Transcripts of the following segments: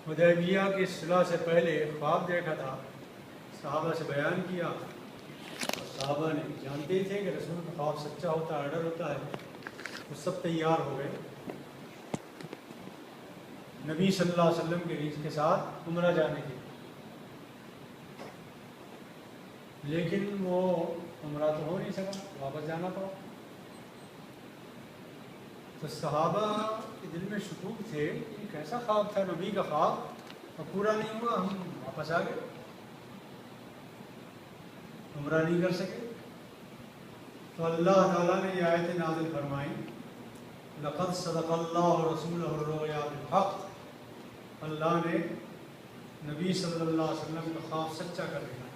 حدیبیہ کی صلح سے پہلے خواب دیکھا تھا، صحابہ سے بیان کیا، اور صحابہ نے جانتے تھے کہ رسول کا خواب سچا ہوتا ہے، آرڈر ہوتا ہے، وہ سب تیار ہو گئے نبی صلی اللہ علیہ وسلم کے ریس کے ساتھ عمرہ جانے کے، لیکن وہ عمرہ تو ہو نہیں سکا، واپس جانا پڑا۔ تو صحابہ کے دل میں شکوک تھے کہ کیسا خواب تھا، نبی کا خواب، اور پورا نہیں ہوا، ہم واپس آ گئے، عمرہ نہیں کر سکے۔ تو اللہ تعالیٰ نے یہ آیت نازل فرمائی، لقد صدق اللہ رسولہ الرؤیا بالحق، اللہ نے نبی صلی اللہ علیہ وسلم کا خواب سچا کر دیا،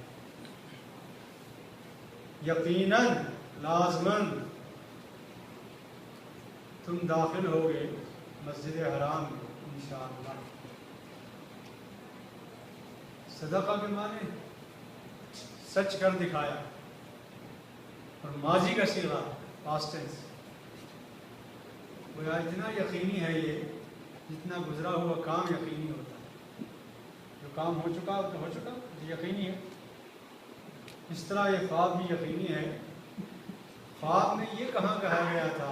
یقیناً لازماً تم داخل ہوگے مسجد حرام میں انشاءاللہ۔ صدقہ کے معنی سچ کر دکھایا، اور ماضی کا صیغہ پاسٹ ٹینس، گویا اتنا یقینی ہے یہ جتنا گزرا ہوا کام یقینی ہوتا ہے، جو کام ہو چکا تو ہو چکا، یقینی ہے، اس طرح یہ خواب بھی یقینی ہے۔ خواب میں یہ کہاں کہا گیا تھا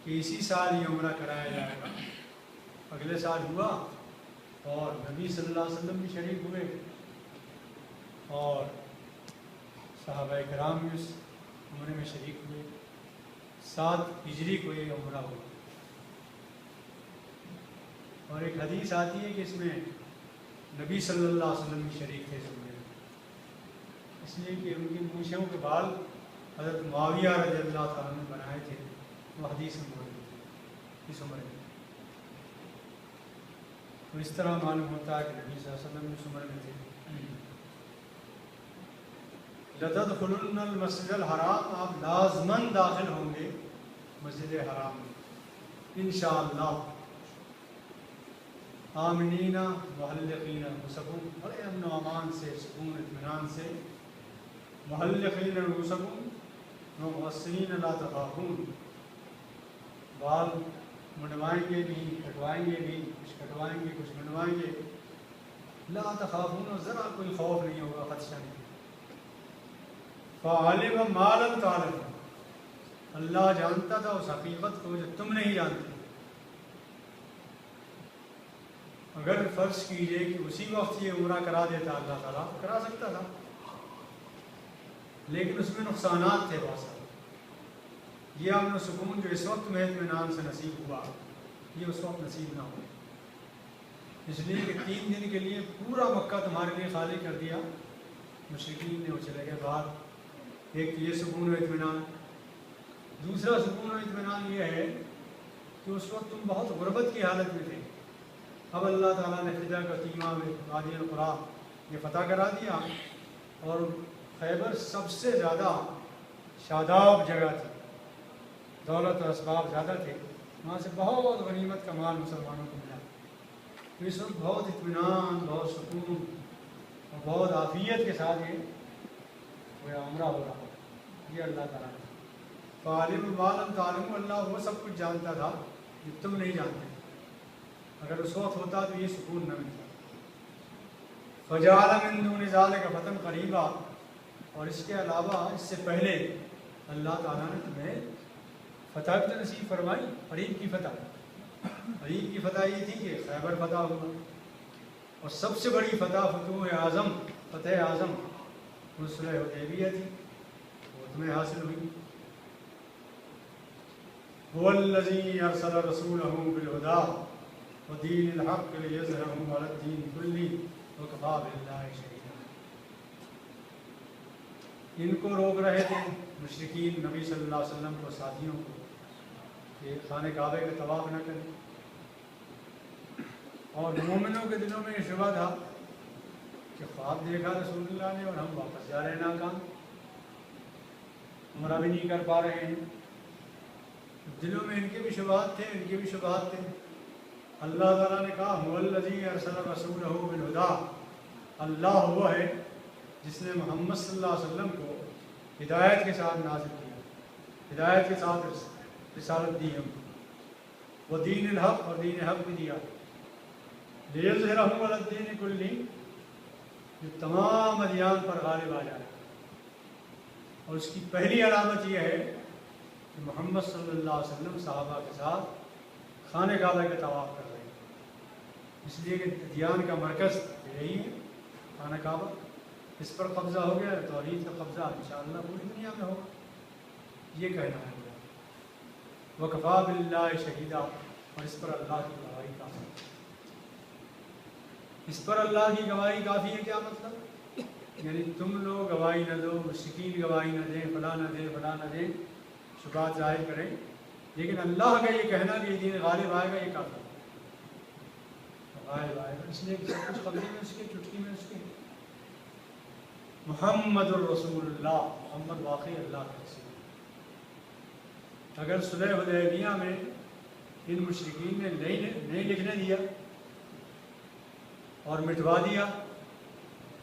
کہ اسی سال یہ عمرہ کرایا جائے گا، اگلے سال ہوا، اور نبی صلی اللہ علیہ وسلم بھی شریک ہوئے، اور صحابہ کرام بھی اس عمرے میں شریک ہوئے، 7 ہجری کو یہ عمرہ ہوا۔ اور ایک حدیث آتی ہے کہ اس میں نبی صلی اللہ علیہ وسلم بھی شریک تھے اس عمرے میں، اس لیے کہ ان کی مونچھوں کے بال حضرت معاویہ رضی اللہ تعالیٰ نے بنائے تھے، وہ حدیث میں موجود ہے اس عمرے میں۔ تو اس طرح معلوم ہوتا ہے کہ نبی صلی اللہ علیہ وسلم اس عمرے میں تھے۔ لَتَدْخُلُنَّ الْمَسْجِدَ الْحَرَامَ، آپ لازماً داخل ہوں گے مسجد حرام میں انشاءاللہ، آمنین محلقین رؤوسکم، بڑے امن و امان سے، سکون اطمینان سے، محلقین رؤوسکم ومقصرین لا تخافون، بال منڈوائیں گے بھی، کٹوائیں گے بھی، کچھ کٹوائیں گے کچھ منڈوائیں گے، لا تخافون، ذرا کوئی خوف نہیں ہوگا، خدشہ نہیں۔ فَعَلِمَ مَا لَمْ تَعْلَمُوا، اللہ جانتا تھا اس حقیقت کو جو تم نہیں جانتے۔ اگر فرض کیجئے کہ اسی وقت یہ عمرہ کرا دیتا اللہ تعالیٰ، کرا سکتا تھا، لیکن اس میں نقصانات تھے بہت سارے۔ یہ امن و سکون جو اس وقت میں اطمینان سے نصیب ہوا، یہ اس وقت نصیب نہ ہوا، اس لیے کہ 3 دن کے لیے پورا مکہ تمہارے لیے خالی کر دیا مشرکین نے، وہ چلے گئے باہر۔ ایک تو یہ سکون و اطمینان، دوسرا سکون و اطمینان یہ ہے کہ اس وقت تم بہت غربت کی حالت میں تھے، اب اللہ تعالیٰ نے فدیٰ کا تیمہ میں وادی القریٰ یہ فتح کرا دیا، اور خیبر سب سے زیادہ شاداب جگہ تھی، دولت و اسباب زیادہ تھے، وہاں سے بہت غنیمت کا مال مسلمانوں کو ملا۔ تو اس وقت بہت اطمینان، بہت سکون اور بہت عافیت کے ساتھ یہ عمرہ ہو رہا ہے، یہ اللہ تعالیٰ نے۔ فَعَلِمَ مَا لَمْ تَعْلَمُوا، اللہ وہ سب کچھ جانتا تھا جو تم نہیں جانتے، اگر اس وقت ہوتا تو یہ سکون نہ ملتا۔ فَجَعَلَ مِن دُونِ ذَلِكَ فَتًحًا قَرِيبًا، اور اس کے علاوہ اس سے پہلے اللہ تعالیٰ نے تمہیں فتح بھی نصیب فرمائی، قریب کی فتح۔ قریب کی فتح یہ تھی کہ خیبر فتح ہوا، اور سب سے بڑی فتح فتح اعظم وہ صلح حدیبیہ تھی، وہ تمہیں حاصل ہوئی۔ هُوَ الَّذِي أَرْسَلَ رَسُولَهُ بِالْهُدَىٰ وَدِينِ الْحَقِّ لِيُظْهِرَهُ عَلَى الدِّينِ كُلِّهِ وَكَفَىٰ بِاللَّهِ شَهِيدًا۔ ان کو روک رہے تھے مشرکین نبی صلی اللہ علیہ وسلم کو، ساتھیوں کو، کہ خانہ کعبہ کا طواف نہ کریں، اور مومنوں کے دلوں میں یہ شبہ تھا کہ خواب دیکھا رسول اللہ نے اور ہم واپس جا رہے ہیں ناکام، عمرہ بھی نہیں کر پا رہے ہیں۔ دلوں میں ان کے بھی شبہات تھے، ان کے بھی شبہات تھے۔ اللہ تعالیٰ نے کہا هُوَ الَّذِي أَرْسَلَ رَسُولَهُ بِالْهُدَىٰ، اللہ وہ ہے جس نے محمد صلی اللہ علیہ وسلم کو ہدایت کے ساتھ نازل کیا، ہدایت کے ساتھ رسالت دی ہم کو، وہ دین الحق، اور دین حق بھی دیا، लियज़हिरहु अलद्दीन कुल्ली, जो तमाम अदियान पर गालिब आ जाए। और उसकी पहली अलामत यह है कि मोहम्मद सल्लल्लाहु अलैहि वसल्लम सहाबा के साथ खाने काबा का तवाफ़ कर रहे हैं। इसलिए कि अदियान का मरकज़ यही है, खाना काबा। इस पर कब्ज़ा हो गया, तौहीद का कब्ज़ा इंशाअल्लाह पूरी दुनिया में होगा, ये कहना है। वकफ़ा बिल्लाहि शहीदा, और इस पर अल्लाह की गवाही काफ़ी है। इस पर अल्लाह की गवाही काफ़ी है क्या मतलब? यानी तुम लोग गवाही न दो, मुश्रिकीन गवाही न दें, फला न दें, फला न दें, शुबात ज़ाहिर करें, लेकिन अल्लाह का ये कहना कि ये दीन गालिब आएगा, ये काफ़ी है। गालिब आएगा इसलिए कि सब कुछ कब्ज़े में उसके, चुटकी में उसके। मुहम्मदुर रसूलुल्लाह, मोहम्मद वाकई अल्लाह का रसूल। अगर सुलह हुदैबिया में इन मुशरिकीन ने नहीं लिखने दिया और मिटवा दिया,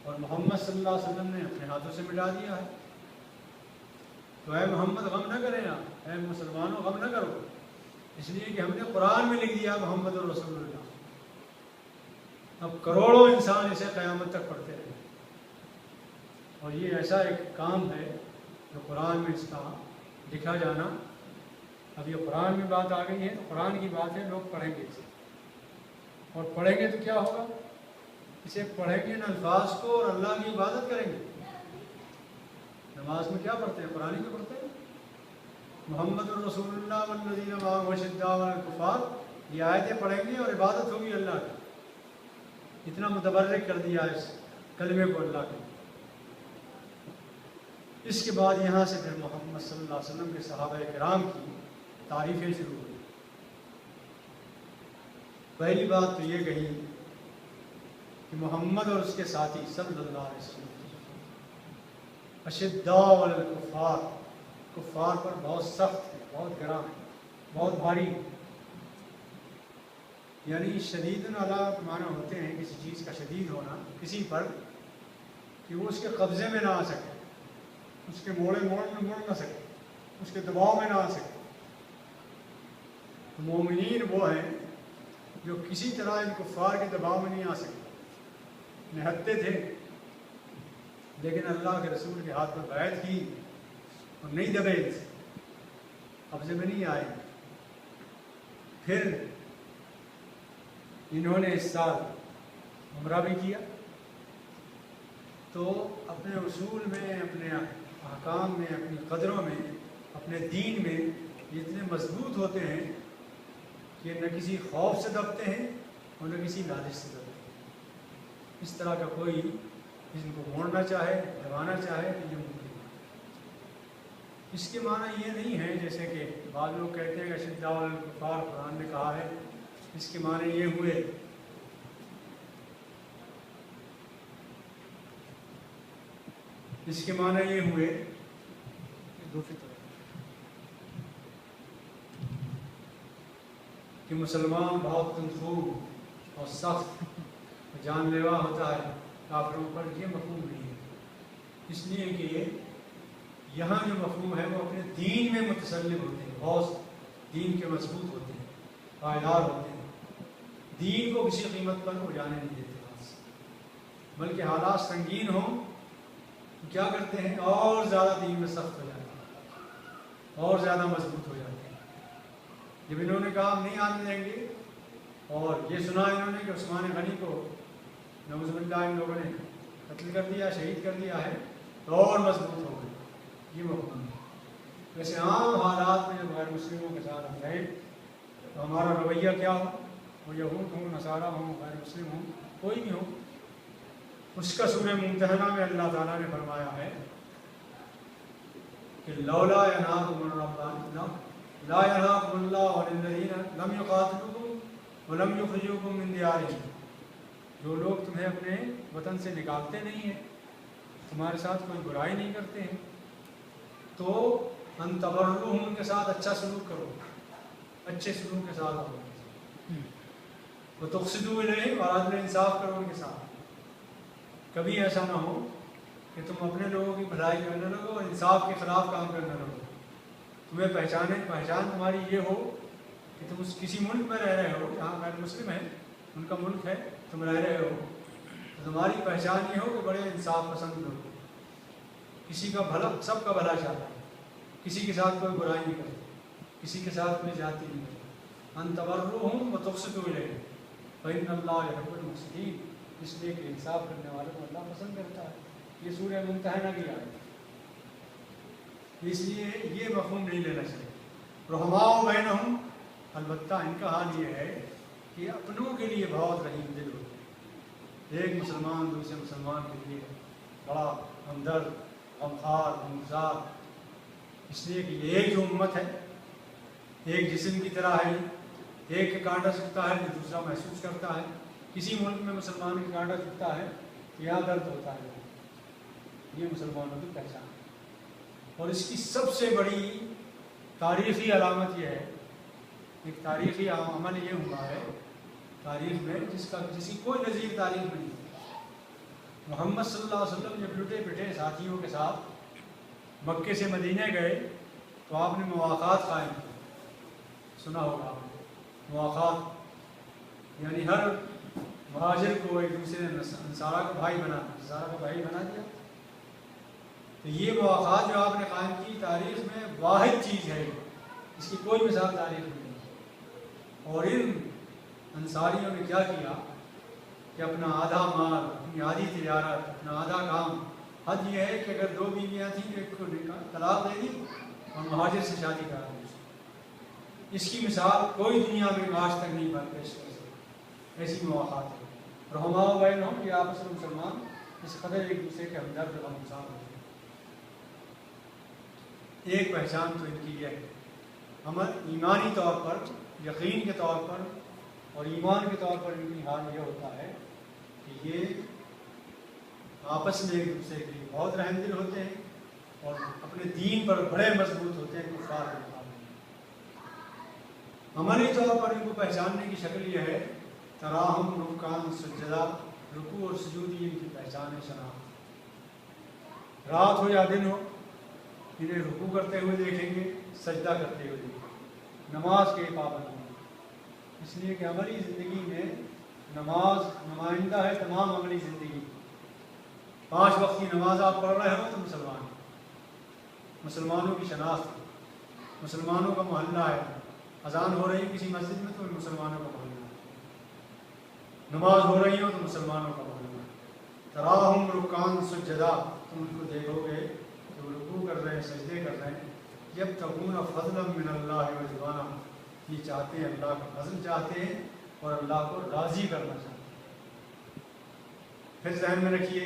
और मोहम्मद सल्लल्लाहु अलैहि वसल्लम ने अपने हाथों से मिटा दिया है, तो ऐ मोहम्मद गम न करें, आप ऐ मुसलमानों गम न करो, इसलिए कि हमने कुरान में लिख दिया मोहम्मद रसूलुल्लाह। अब करोड़ों इंसान इसे क़यामत तक पढ़ते रहे, और ये ऐसा एक काम है जो कुरान में इसका लिखा जाना। अब ये कुरान में बात आ गई है, तो कुरान की बात है, लोग पढ़ेंगे इसे, और पढ़ेंगे तो क्या होगा? इसे पढ़ेंगे इन अल्फाज को और अल्लाह की इबादत करेंगे। नमाज में क्या पढ़ते हैं? कुरान में पढ़ते हैं, मुहम्मदुर रसूलुल्लाह वल्लज़ीना मअहु अशिद्दाउ अलल कुफ़ार, ये आयतें पढ़ेंगे और इबादत होगी अल्लाह की। इतना मुतबर्रिक कर दिया इस कलमे को अल्लाह के। इसके बाद यहाँ से फिर मोहम्मद सल्लल्लाहु अलैहि वसल्लम के सहाबा किराम की तारीफ़ें शुरू हुई। पहली बात तो ये कही कि मोहम्मद और उसके साथी सल्लल्लाहु अलैहि वसल्लम अशिद्दाउ अलल कुफ़ार, कुफ़ार पर बहुत सख्त है, बहुत गरम है, बहुत भारी। यानी शदीदुन अला माना होते हैं किसी चीज़ का शदीद होना किसी पर, कि वो उसके कब्ज़े में ना आ सके, उसके मोड़ में मुड़ ना सके, उसके दबाव में ना आ सके। तो मोमिनीन वो हैं जो किसी तरह इन कुफ़ार के दबाव में नहीं आ सके, निहत्ते थे, लेकिन अल्लाह के रसूल के हाथ पर बैत की और नहीं दबे, कब्ज़े में नहीं आए। फिर इन्होंने इस साल उम्रा भी किया, तो अपने उसूल में, अपने अहकाम में, अपनी कदरों में, अपने दीन में इतने मजबूत होते हैं कि न किसी खौफ से दबते हैं और न किसी लालच से दबते हैं। इस तरह का कोई इनको मोड़ना चाहे, दबाना चाहे, तो ये मुमकिन है। इसके माना ये नहीं है जैसे कि बाद लोग कहते हैं कि अशिद्दाउ अलल कुफ़ार कुरान ने कहा है, इसके माने ये हुए इसके माने ये हुए दूसरी तरफ कि मुसलमान बहुत तंदूर और सख्त जानलेवा होता है काफिरों पर, ये मफहूम नहीं है। इसलिए कि यहाँ जो मफहूम है वो अपने दीन में मुतसल्लिम होते हैं, बहुत दीन के मजबूत होते हैं, पायदार होते हैं, दीन को किसी कीमत पर वो जाने नहीं देते बस। बल्कि हालात संगीन हों तो क्या करते हैं, और ज़्यादा दीन में सख्त हो जाते हैं, और ज़्यादा मजबूत हो जाते हैं। जब इन्होंने कहा हम नहीं आने देंगे, और ये सुना इन्होंने कि उस्मान गनी को नऊज़ुबिल्लाह इन लोगों ने कत्ल कर दिया, शहीद कर दिया है, तो और मजबूत हो गए। ये मफहूम है। वैसे आम हालात में गैर मुस्लिमों के साथ हम रहे तो हमारा रवैया क्या हो, वो यहूद हो, नसारा हो, गैर मुस्लिम हो, कोई भी हो, उसका सूरह मुम्तहना में अल्लाह ताला ने फरमाया है कि लौला यनहाकुमुल्लाहु ला यनहाकुमुल्लाहु अनिल्लज़ीना लम युक़ातिलूकुम व लम युख़रिजूकुम मिन दियारिहिम। जो लोग तुम्हें अपने वतन से निकालते नहीं हैं, तुम्हारे साथ कोई बुराई नहीं करते हैं, तो अन तबर्रुहुम, उनके साथ अच्छा सलूक करो, अच्छे सलूक के साथ रहो, वो तुक़सिदू इलैहिम, और अदल इंसाफ करो उनके साथ। कभी ऐसा ना हो कि तुम अपने लोगों की भलाई करने लगो और इंसाफ के खिलाफ काम करने लगो। तुम्हें पहचान तुम्हारी ये हो कि तुम उस किसी मुल्क में रह रहे हो जहाँ गैर मुस्लिम है, उनका मुल्क है, तुम रह रहे हो, तो तुम्हारी पहचान ये हो कि बड़े इंसाफ पसंद लोग, किसी का भला, सबका भला चाहता है, किसी के साथ कोई बुराई नहीं करते, किसी के साथ कोई जाति नहीं करते। अनतबर्रुहुम व तुक़सितू इलैहिम फ़इन्नल्लाह युहिब्बुल मुक़सितीन, इसलिए कि इंसाफ करने वालों को अल्लाह पसंद करता है। ये सूरह मुम्तहना की आयत, इसलिए ये मफ़हूम नहीं लेना चाहिए। रहमाओ बैनहुम, अलबत्ता इनका हाल ये है कि अपनों के लिए बहुत रहीम दिल होते हैं। एक मुसलमान दूसरे मुसलमान के लिए बड़ा हमदर्द, गमख़ार, गमज़ार, इसलिए कि ये एक जो उम्मत है, एक जिस्म की तरह है, एक के कांटा चुभता है जो दूसरा महसूस करता है। किसी मुल्क में मुसलमान के कांटा चुभता है, यहाँ दर्द होता है, ये मुसलमानों की पहचान है। और इसकी सबसे बड़ी तारीख़ी अलामत यह है, एक तारीख़ी अमल ये हुआ है तारीख़ में जिसकी कोई नज़ीर तारीख़ में नहीं। मोहम्मद सल्लल्लाहु अलैहि वसल्लम जब लुटे पिटे साथियों के साथ मक्के से मदीने गए तो आपने मुवाक़ात कायम की, सुना होगा आपने मुवाक़ात, यानी हर मुहाजिर को एक दूसरे ने अंसारा का भाई बना दिया। तो ये मुवाक़ात जो आपने कायम की तारीख़ में वाहिद चीज़ है, इसकी कोई मिसाल तारीख़ में नहीं। और इन अंसारियों ने क्या किया कि अपना आधा माल, अपनी आधी तिजारत, अपना आधा काम, हद ये है कि अगर 2 बीवियाँ थीं तो एक को तलाक दे दी और मुहाजिर से शादी करा दी। इसकी मिसाल कोई दुनिया में आज तक नहीं बन पेश कर सकती, ऐसी मुवाक़ात है। रहमाओ बैनहुम, कि आपस में मुसलमान इस कदर एक दूसरे के हमदर्द और हमसार होते हैं। एक पहचान तो इनकी यह है, अमल ईमानी तौर पर, यकीन के तौर पर और ईमान के तौर पर इनकी हाल यह होता है कि ये आपस में एक दूसरे के लिए बहुत रहमदिल होते हैं और अपने दीन पर बड़े मजबूत होते हैं कुफार के मुकाबले। अमली तौर पर इनको पहचानने की शक्ल यह है, तराहुम रुक्कान सुज्जदा, रुकू और सुजूद इनकी पहचान है, शनाख्त। रात हो या दिन हो, इन्हें रुकू करते हुए देखेंगे, सजदा करते हुए देखेंगे, नमाज के पाबंद होंगे, इसलिए कि अमली ज़िंदगी में नमाज नुमाइंदा है तमाम अमली ज़िंदगी। 5 वक्त की नमाज आप पढ़ रहे हो तो मुसलमानों की शनाख्त, मुसलमानों का मोहल्ला है। अजान हो रही किसी मस्जिद में तो मुसलमानों का मोहल्ला है, नमाज हो रही हो तो मुसलमानों का मोहल्ला है। तराहुम रुक्कान सुज्जदा, तुम उनको देखोगे तो रुकू कर रहे हैं, सजदे कर रहे हैं। जब तकून फज़लन मिनल्लाह व रिज़वाना, ये चाहते हैं, अल्लाह का फजल चाहते हैं और अल्लाह को राज़ी करना चाहते हैं। फिर ज़हन में रखिए,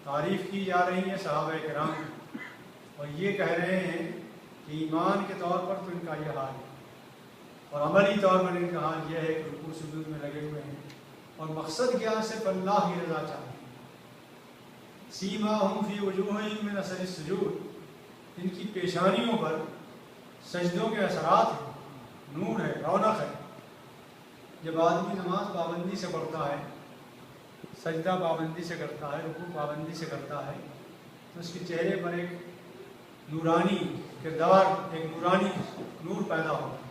तारीफ़ की जा रही है सहाबा किराम और ये कह रहे हैं कि ईमान के तौर पर तो इनका यह हाल है और अमली तौर पर इनका हाल यह है कि रुकू सुजूद में लगे हुए हैं और मकसद क्या, सिर्फ अल्लाह की रज़ा चाहते हैं। सीमाहुम फ़ी वजूहिहिम मिन असरि सुजूद, इनकी पेशानियों पर सजदों के असरात हैं, नूर है, रौनक है। जब आदमी नमाज पाबंदी से पढ़ता है, सजदा पाबंदी से करता है, रुकू पाबंदी से करता है, तो उसके चेहरे पर एक नूरानी किरदार, एक नूरानी नूर पैदा होता है,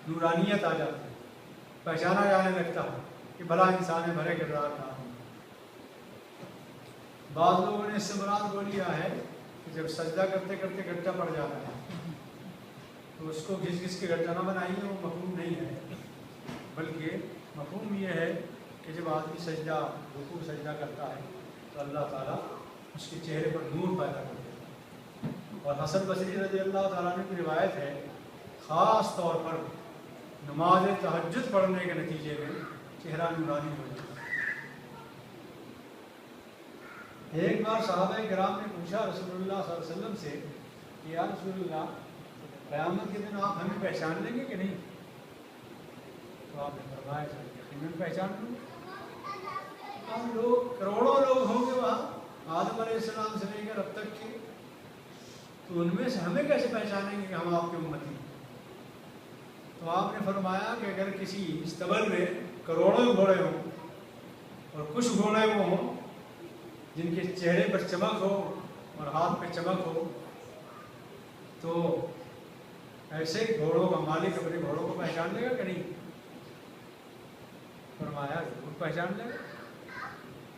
नूरानियत आ जाती है, पहचाना जाने लगता है कि भला इंसान भरे किरदार का आदमी। बाद लोगों ने इससे मुराद वो लिया है कि जब सजदा करते करते गड्ढा पड़ जाता है तो उसको घिस घिस के गड्ढा ना बनाइए, वो मफहूम नहीं है, बल्कि मफहूम ये है कि जब आदमी सजदा, रुकू सजदा करता है तो अल्लाह ताला उसके चेहरे पर नूर पैदा कर देता है। और हसन बसरी रज़ी अल्लाह ताला अन्हु की रिवायत है, ख़ास तौर पर नमाज तहज्जुद पढ़ने के नतीजे में चेहरा नूरानी हो जाता है। एक बार सहाबा किराम ने पूछा रसूलुल्लाह सल्लल्लाहु अलैहि वसल्लम से कि या रसूलुल्लाह, क़यामत के दिन आप हमें पहचान लेंगे कि नहीं? तो आपने फरमाया यकीनन पहचान लूँगा। हम लोग करोड़ों लोग होंगे वहाँ, आदम अलैहिस्सलाम से लेकर अब तक के, तो उनमें से हमें कैसे पहचानेंगे कि हम आपके उम्मती हैं? तो आपने फरमाया कि अगर किसी इस्तबल में करोड़ों घोड़े हों और कुछ घोड़े वो हों जिनके चेहरे पर चमक हो और हाथ पे चमक हो, तो ऐसे घोड़ों का मालिक अपने घोड़ों को पहचान लेगा कि नहीं? फरमाया ज़रूर पहचान ले।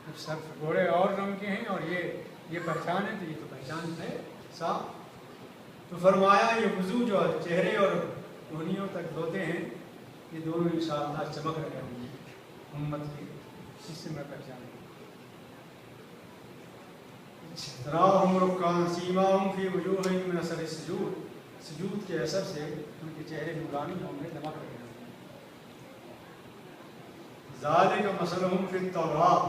अब सब घोड़े और रंग के हैं और ये पहचान है, तो ये तो पहचान है साफ। तो फरमाया ये वज़ू जो चेहरे और कोहनियों तक धोते हैं, ये दोनों इंशाअल्लाह चमक रहे होंगे उम्मत के, इससे मैं पहचान। तराहुम रुक्कान सीमाहुम फी वजूहिहिम मिन असरि सुजूद, सुजूद के असर से उनके चेहरे नूरानी होंगे, दमक रहे होंगे। ज़ालिका मसलहुम फी तौरात,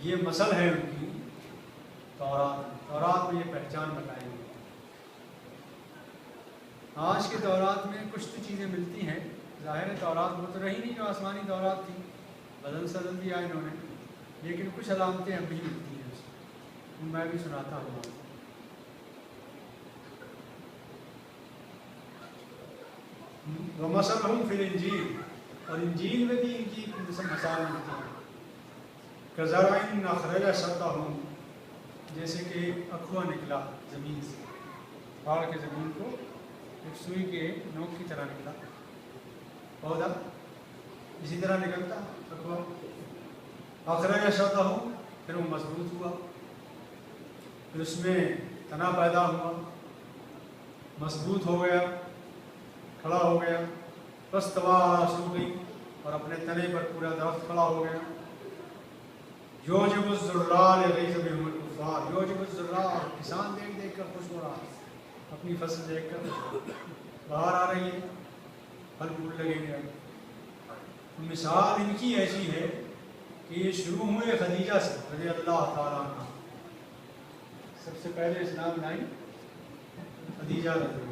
ये मसल है उनकी तौरात में ये पहचान बताई गई। आज के तौरात में कुछ तो चीज़ें मिलती हैं, ज़ाहिर तौरात वो तो रही नहीं जो आसमानी तौरात थी, बदल सदल दिया इन्होंने, लेकिन कुछ अलामतें अब भी मिलती हैं, मैं भी सुनाता हूँ। वमसलहुम फिल इंजील, और इंजील में भी इनकी मसाल मिलती हैं। कज़रइन अखरज शतहू, जैसे कि अखुआ निकला ज़मीन से, फाड़ के ज़मीन को एक सुई के नोक की तरह निकला पौधा, इसी तरह निकलता अखुआ। अखरज शतहू, फिर वो मजबूत हुआ, फिर उसमें तना पैदा हुआ, मजबूत हो गया, खड़ा हो गया। फस्तवा अला सूक़ी, और अपने तने पर पूरा दरख्त खड़ा हो गया। योजिबु ज़ुर्रा लिग़ैज़ बिहिमुल कुफ़्फ़ार, योजिबु ज़ुर्रा, किसान देख देख कर खुश हो रहा है, अपनी फसल देख कर बाहर आ रही है, फल फूल लगेंगे। तो मिसाल इनकी ऐसी है कि ये शुरू हुए खदीजा से रज़ी अल्लाह ताला अन्हा, सबसे पहले इस्लाम लाई खदीजा रज़ी,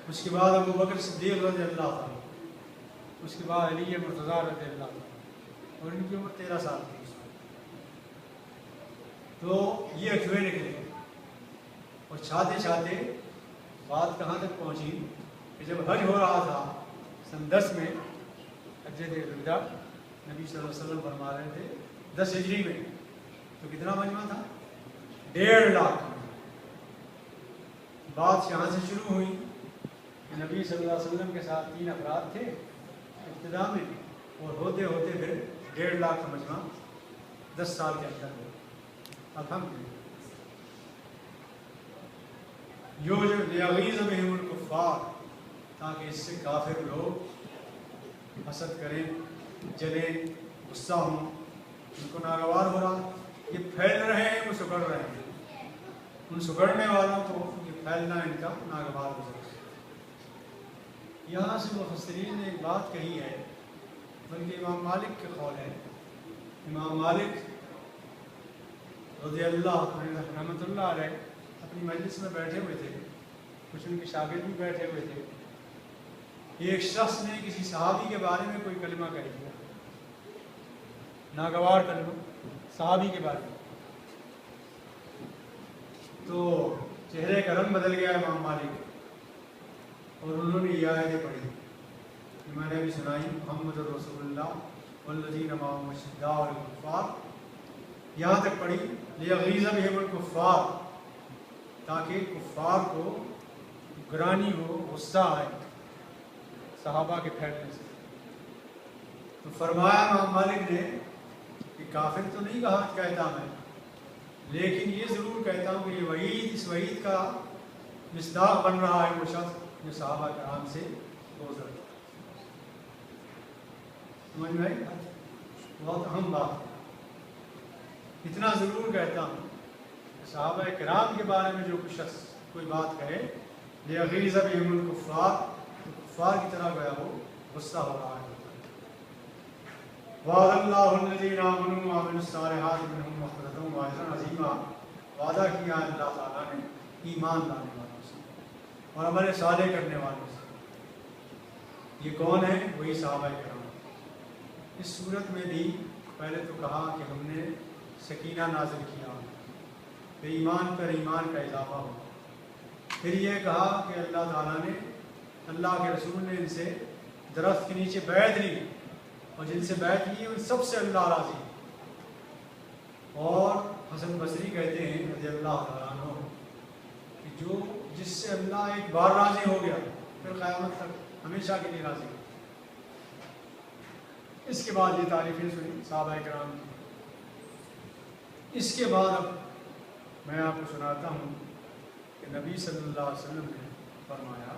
उसके बाद अबू बकर सिद्दीक़ रज़ी अल्लाह ताला, उसके बाद अली मुर्तज़ा रज़ी अल्लाह ताला, और इनकी उम्र 13 साल थी। तो ये अठवे निकले, और छाते छाते बात कहाँ तक पहुँची कि जब हज हो रहा था सन 10 में, हज्ज-ए-विदा नबी सल्लल्लाहु अलैहि वसल्लम फरमा रहे थे 10 हिजरी में, तो कितना मजमा था? 1.5 लाख। बात यहाँ से शुरू हुई कि नबी सल्लल्लाहु अलैहि वसल्लम के साथ 3 अफराद थे इब्तिदा में, और होते होते फिर 1.5 लाख का मजमा 10 साल के अंदर हो। अल्हम्दुलिल्लाह। योजिबु बिहिमुल कुफ़्फ़ार, ताकि इससे काफिर लोग हसद करें, जलें, गुस्सा हों, उनको नागवार हो रहा, ये फैल रहे हैं, वो सुगड़ रहे हैं, उन सुगड़ने वालों को ये फैलना इनका नागवार हो जाए। यहाँ से मुफस्सिरीन ने एक बात कही है, बल्कि इमाम मालिक के कौल है। इमाम मालिक रज़ियल्लाहु रहमतुल्लाह अलैह अपनी मजलिस में बैठे हुए थे, कुछ उनके शागिर्द भी बैठे हुए थे। एक शख्स ने किसी सहाबी के बारे में कोई कलिमा कह दिया, नागवार कलिमा सहाबी के बारे में, तो चेहरे का रंग बदल गया इमाम मालिक, और उन्होंने ये आयतें पढ़ी, मैंने भी सुनाई, मुहम्मद रसूलुल्लाह वल्लज़ीना मअहु अशिद्दाउ अलल कुफ़्फ़ार, यहाँ तक पढ़ी, लियग़ीज़ बिहिमुल कुफ़्फ़ार, ताकि कुफ़्फ़ार को ग्रानी हो, गुस्सा आए सहाबा के फैलने से। तो फरमाया इमाम मालिक ने कि काफिर तो नहीं कहता मैं, लेकिन ये ज़रूर कहता हूँ कि ये वईद, इस वईद का मिस्दाक़ बन रहा है वो शख्स जो सहाबा कराम से गुज़र। समझ में आई? बहुत अहम बात है। इतना ज़रूर कहता हूँ सहाबा किराम के बारे में जो कुछ शख्स कोई बात कहे, लियग़ीज़ बिहिमुल कुफ़्फ़ार, तो कुफ़्फ़ार की तरह गया हो, गुस्सा हो रहा है। वअदल्लाहु अल्लज़ीना आमनू व अमिलुस्सालिहाति मिनहुम मग़फ़िरतन व अजरन अज़ीमा, वादा किया अल्लाह ताला ने ईमान लाने वालों से और अमल साले करने वालों से। ये कौन है? वही सहाबा किराम। इस सूरत में भी पहले तो कहा कि हमने सकीना नाज़िल किया, फिर ईमान पर ईमान का इजाफा हो, फिर यह कहा कि अल्लाह ताला ने, अल्लाह के रसूल ने इनसे दरख्त के नीचे बैत ली, और जिनसे बैत ली उन सबसे अल्लाह राज़ी। और हसन बसरी कहते हैं रज़ियल्लाहु ताला अन्हु कि जो जिससे अल्लाह एक बार राज़ी हो गया, फिर क़यामत तक हमेशा के लिए राज़ी। اس کے بعد یہ تعریفیں سنی صحابہ کرام کی. اس کے بعد اب میں آپ کو سناتا ہوں کہ نبی صلی اللہ علیہ وسلم نے فرمایا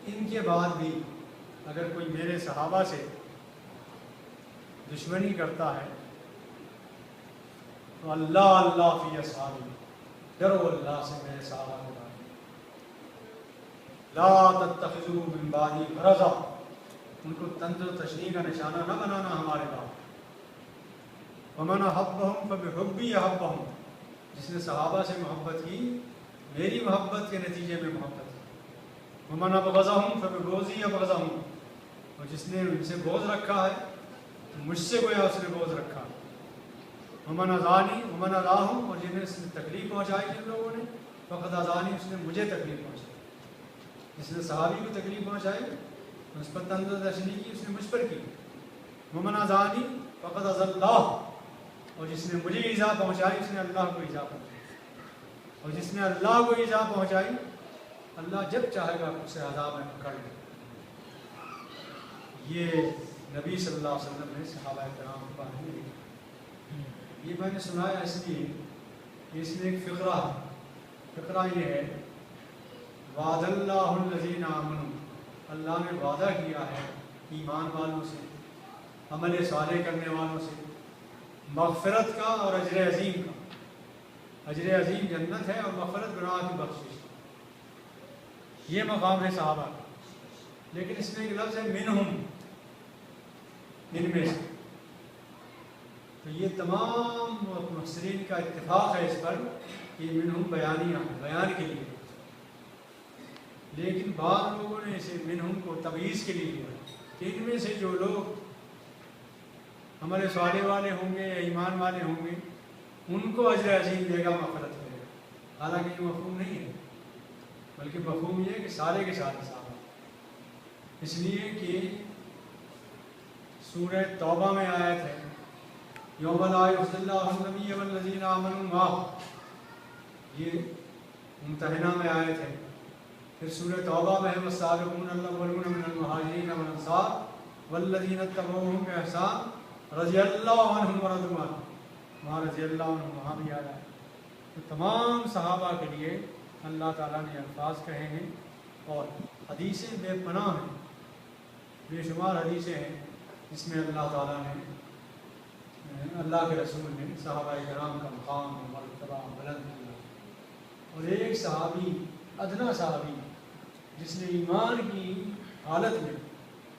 ان کے بعد بھی اگر کوئی میرے صحابہ سے دشمنی کرتا ہے تو اللہ اللہ فی اصحابی، ڈرو اللہ سے میرے صحابہ کے بارے میں. لا تتخذوا من بعدی غرضا، ان کو طنز و تشنیع کا نشانہ نہ بنانا ہمارے بعد. ومن احبهم فبحبی احبهم، جس نے صحابہ سے محبت کی میری محبت کے نتیجے میں محبت کی. ومن ابغضهم فببغضی ابغضهم، اور جس نے ان سے بغض رکھا ہے تو مجھ سے گویا اس نے بغض رکھا. ومن اذانی ومن اذاهم، اور جنہیں اس نے تکلیف پہنچائی جن لوگوں نے فقد اذانی، اس نے مجھے تکلیف پہنچائی. جس نے صحابی کو تکلیف پہنچائی اس پر طنز و تشنیع کی اس نے مجھ پر کی. ومن اذانی فقد اذى اللہ، اور جس نے مجھے ایذا پہنچائی اس نے اللہ کو ایذا پہنچائی. اور جس نے اللہ کو ایذا پہنچائی اللہ جب چاہے گا اسے عذاب میں پکڑ لے. یہ نبی صلی اللہ علیہ وسلم نے صحابہ کرام کو پڑھائی. یہ میں نے سنایا اس لیے کہ اس میں ایک فقرہ ہے. فقرہ یہ ہے وعد اللہ الذین آمنوا، اللہ نے وعدہ کیا ہے ایمان والوں سے، عمل صالح کرنے والوں سے، مغفرت کا اور اجر عظیم کا. اجر عظیم جنت ہے اور مغفرت گناہ کی بخشش. یہ مقام ہے صحابہ. لیکن اس میں ایک لفظ ہے منہم، ان میں سے. تو یہ تمام مفسرین کا اتفاق ہے اس پر کہ منہم بیانیہ ہے، بیان کے لیے. لیکن بعض لوگوں نے اسے منہم کو تمییز کے لیے لیا کہ ان میں سے جو لوگ ہمارے صالح والے ہوں گے یا ایمان والے ہوں گے ان کو اجر عظیم دے گا، مغفرت کرے گا. حالانکہ یہ مفہوم نہیں ہے، بلکہ مفہوم یہ ہے کہ سارے کے سارے صحابہ. اس لیے کہ سورہ توبہ میں آیت ہے یوم لا یخزی اللہ النبی والذین آمنوا معہ، یہ ممتحنہ میں آیت ہے. پھر سورہ توبہ میں ہے والسابقون الاولون من المہاجرین والانصار والذین اتبعوہم بإحسان رضی اللہ عنہم ورضوا عنہ، وہاں رضی اللہ عنہم وہاں بھی آیا ہے. تو تمام صحابہ کے لیے اللہ تعالیٰ نے الفاظ کہے ہیں اور حدیثیں بے پناہ ہیں، بے شمار حدیثیں ہیں جس میں اللہ تعالیٰ نے اللہ کے رسول نے صحابہ کرام کا مقام و مرتبہ بلند کیا. اور ایک صحابی، ادنا صحابی جس نے ایمان کی حالت میں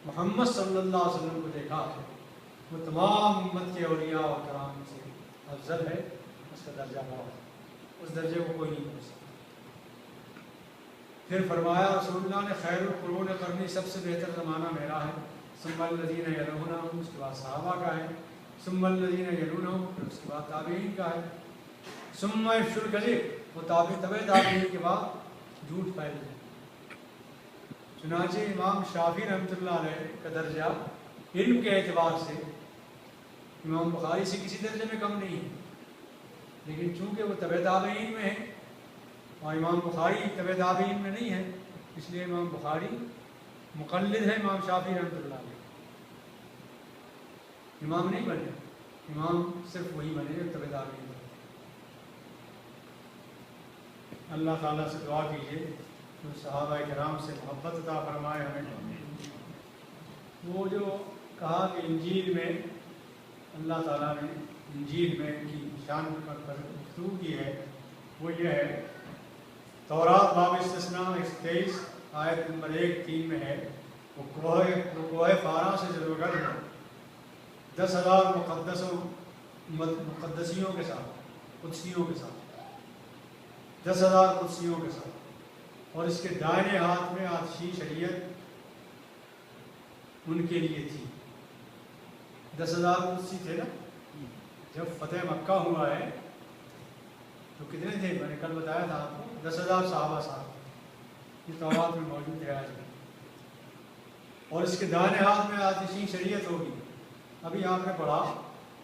محمد صلی اللہ علیہ وسلم کو دیکھا ہے، وہ تمام امت کے اولیاء و کرام سے افضل ہے. اس کا درجہ بہت ہے، اس درجے کو کوئی نہیں پہنچ سکتا. پھر فرمایا رسول اللہ نے خیر القرون قرنی، سب سے بہتر زمانہ میرا ہے. ثم الذین یلونہم، اس کے بعد صحابہ کا ہے. ثم الذین یلونہم، پھر اس کے بعد تابعین کا ہے. ثم یفشو الکذب، وہ تابعین کے بعد جھوٹ پھیل جائے. چنانچہ امام شافعی رحمۃ اللہ علیہ کا درجہ علم کے اعتبار سے امام بخاری سے کسی درجے میں کم نہیں ہے. لیکن چونکہ وہ تبع تابعین میں ہے اور امام بخاری تبع تابعین میں نہیں ہے، اس لیے امام بخاری مقلد ہے امام شافعی رحمۃ اللہ علیہ. امام نہیں بنے، امام صرف وہی بنے جو تبع تابعین بنے. اللہ تعالیٰ سے دعا کیجیے تو صحابہ کرام سے محبت عطا فرمائے ہمیں. وہ جو کہا کہ انجیل میں اللہ تعالیٰ نے انجیل میں ان کی شان پر گفتگو کی ہے، وہ یہ ہے تورات باب استثناء 23 آیت نمبر 1-3 میں ہے. وہ کوہ فارا سے جو گھر ہے 10,000 مقدسیوں کے ساتھ، قدسیوں کے ساتھ، 10,000 قدسیوں کے ساتھ. اور اس کے دائنے ہاتھ میں آتشی شریعت ان کے لیے تھی. 10,000 قدسی تھے نا. جب فتح مکہ ہوا ہے تو کتنے تھے؟ میں نے کل بتایا تھا آپ کو 10,000 صحابہ صاحب، یہ تورات میں موجود ہے آج بھی. اور اس کے دائنے ہاتھ میں آتشی شریعت ہوگی. ابھی آپ نے پڑھا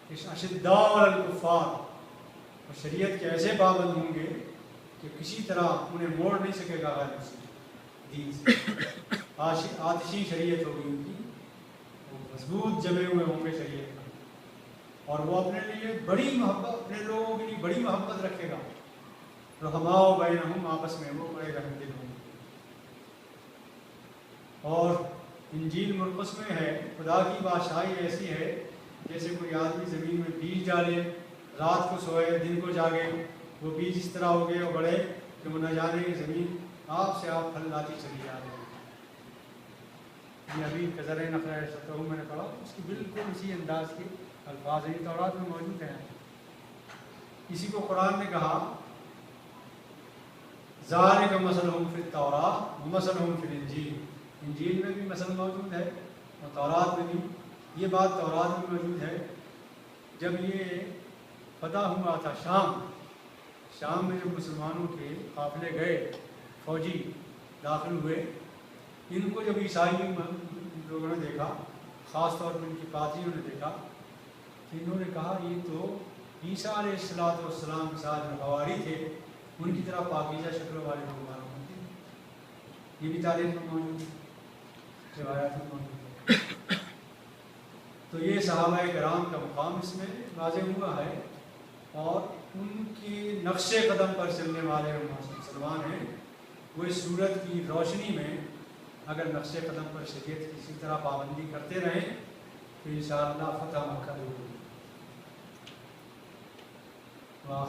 اشداء علی الکفار، اور شریعت کے ایسے پابند ہوں گے کہ کسی طرح انہیں موڑ نہیں سکے گا غیر مسلم دین سے. آتشی شریعت ہوگی ان کی، मजबूत जमे हुए होंगे शरीयत में, और वो अपने लिए बड़ी मोहब्बत, अपने लोगों के लिए बड़ी मोहब्बत रखेगा। रहमाओ बैनहुम, आपस में वो बड़े रहमदिल होंगे। और इंजील मुरक़स में है, खुदा की बादशाही ऐसी है जैसे कोई आदमी ज़मीन में बीज डाले, रात को सोए दिन को जागे, वो बीज इस तरह उगे और बढ़े कि वो न जाने कि ज़मीन आप से आप फल लाती चली जा रही है। ये अभी क़ज़र नक़ल मैंने पढ़ा, उसकी बिल्कुल इसी अंदाज के अल्फाज हैं, तौरात में मौजूद हैं। इसी को कुरान ने कहा, ज़ालिक मसलहुम फित तौरात व मसलहुम फिल इंजील। इंजील में भी मसल मौजूद है और तौरात में भी। ये बात तौरात में मौजूद है। जब ये फतह हुआ था शाम में जब मुसलमानों के काफ़िले गए, फौजी दाखिल हुए, इनको जब ईसाई लोगों ने देखा, ख़ास तौर पर इनकी पादरियों ने देखा, तो इन्होंने कहा ये तो ईसा अलैहिस्सलाम के साथ जो हवारी थे उनकी तरह पाकीज़ा शक्ल वाले लोग मालूम होते हैं। ये भी तारीख में मौजूद है, रिवायात में मौजूद है। तो ये सहाबाए किराम का मुकाम इसमें वाज़ेह हुआ है, और उनके नक्शे कदम पर चलने वाले मुसलमान हैं। वो इस सूरत की रोशनी में अगर नक्शे कदम पर शरीयत की इसी तरह पाबंदी करते रहें तो इंशाअल्लाह फतह मक्का होगी। वाह